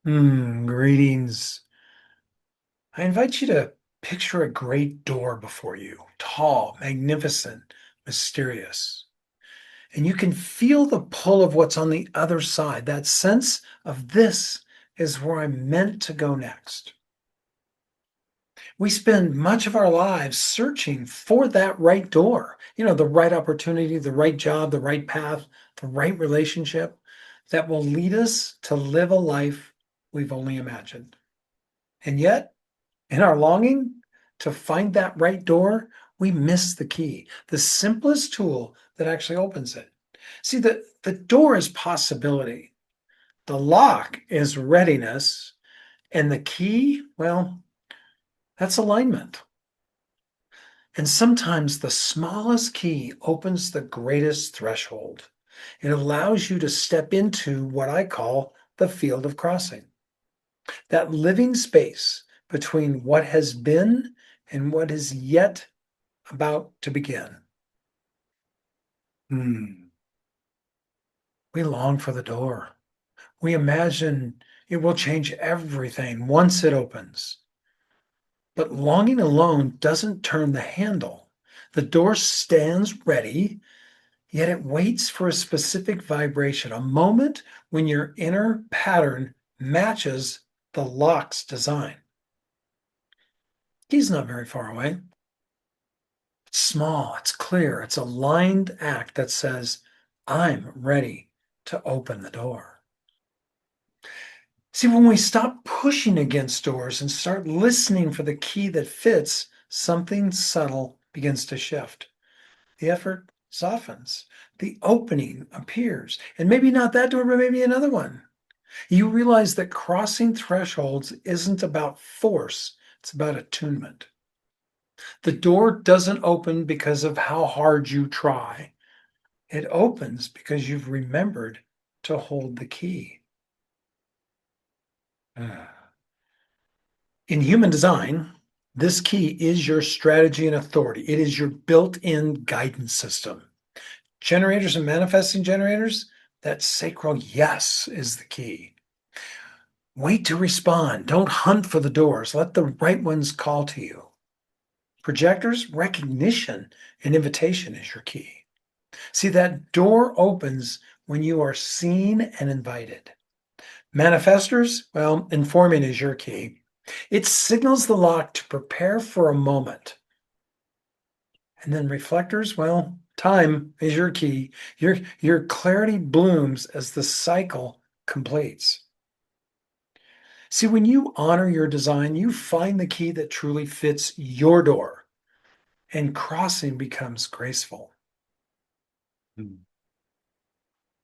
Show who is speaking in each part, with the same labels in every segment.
Speaker 1: Greetings. I invite you to picture a great door before you, tall, magnificent, mysterious. And you can feel the pull of what's on the other side, that sense of this is where I'm meant to go next. We spend much of our lives searching for that right door, the right opportunity, the right job, the right path, the right relationship that will lead us to live a life we've only imagined. And yet, in our longing to find that right door, we miss the key, the simplest tool that actually opens it. See, the door is possibility, the lock is readiness, and the key, well, that's alignment. And sometimes the smallest key opens the greatest threshold. It allows you to step into what I call the field of crossing, that living space between what has been and what is yet about to begin. Hmm. We long for the door. We imagine it will change everything once it opens. But longing alone doesn't turn the handle. The door stands ready, yet it waits for a specific vibration, a moment when your inner pattern matches the lock's design. He's not very far away. It's small, it's clear, it's a lined act that says, I'm ready to open the door. See, when we stop pushing against doors and start listening for the key that fits, something subtle begins to shift. The effort softens, the opening appears, and maybe not that door, but maybe another one. You realize that crossing thresholds isn't about force, it's about attunement. The door doesn't open because of how hard you try. It opens because you've remembered to hold the key. In human design, this key is your strategy and authority. It is your built-in guidance system. Generators and manifesting generators, that sacral yes is the key. Wait to respond. Don't hunt for the doors. Let the right ones call to you. Projectors, recognition and invitation is your key. See, that door opens when you are seen and invited. Manifestors, well, informing is your key. It signals the lock to prepare for a moment. And then reflectors, well, time is your key. Your clarity blooms as the cycle completes. See, when you honor your design, you find the key that truly fits your door, and crossing becomes graceful.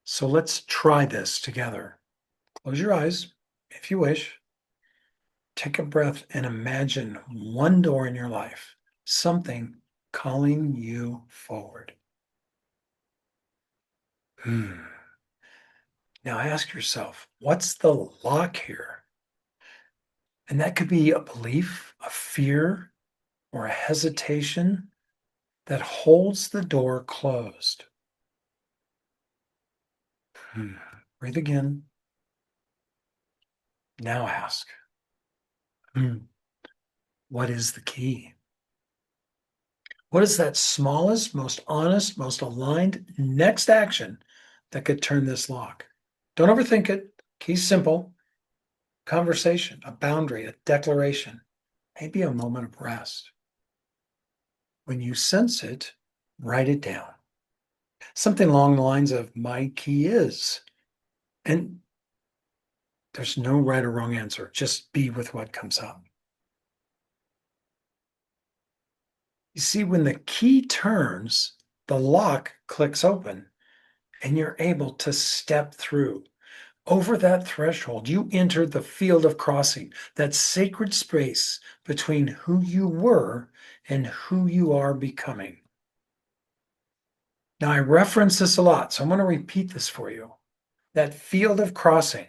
Speaker 1: So let's try this together. Close your eyes if you wish. Take a breath and imagine one door in your life, something calling you forward. Now ask yourself, what's the lock here? And that could be a belief, a fear, or a hesitation that holds the door closed. Breathe again. Now ask, what is the key? What is that smallest, most honest, most aligned next action that could turn this lock? Don't overthink it. Key's simple. Conversation, a boundary, a declaration, maybe a moment of rest. When you sense it, write it down. Something along the lines of, my key is. And there's no right or wrong answer. Just be with what comes up. You see, when the key turns, the lock clicks open and you're able to step through. Over that threshold, you enter the field of crossing, that sacred space between who you were and who you are becoming. Now, I reference this a lot, so I'm going to repeat this for you. That field of crossing,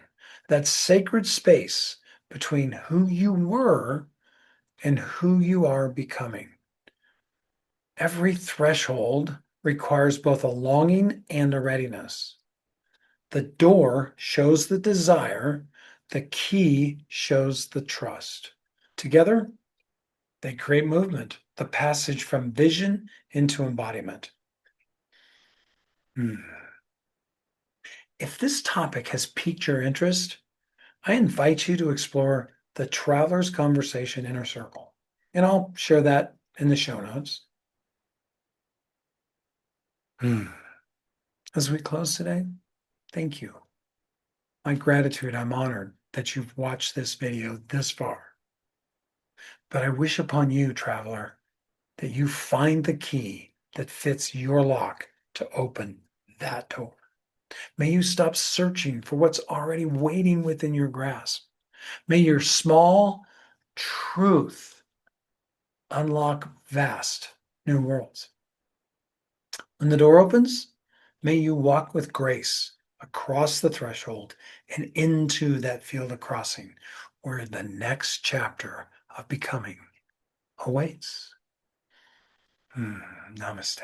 Speaker 1: that sacred space between who you were and who you are becoming. Every threshold requires both a longing and a readiness. The door shows the desire, The key shows the trust. Together, they create movement, the passage from vision into embodiment. If this topic has piqued your interest, I invite you to explore the Traveler's Conversation Inner Circle, and I'll share that in the show notes. As we close today, thank you. My gratitude, I'm honored that you've watched this video this far. But I wish upon you, traveler, that you find the key that fits your lock to open that door. May you stop searching for what's already waiting within your grasp. May your small truth unlock vast new worlds. When the door opens, may you walk with grace across the threshold and into that field of crossing where the next chapter of becoming awaits. Namaste.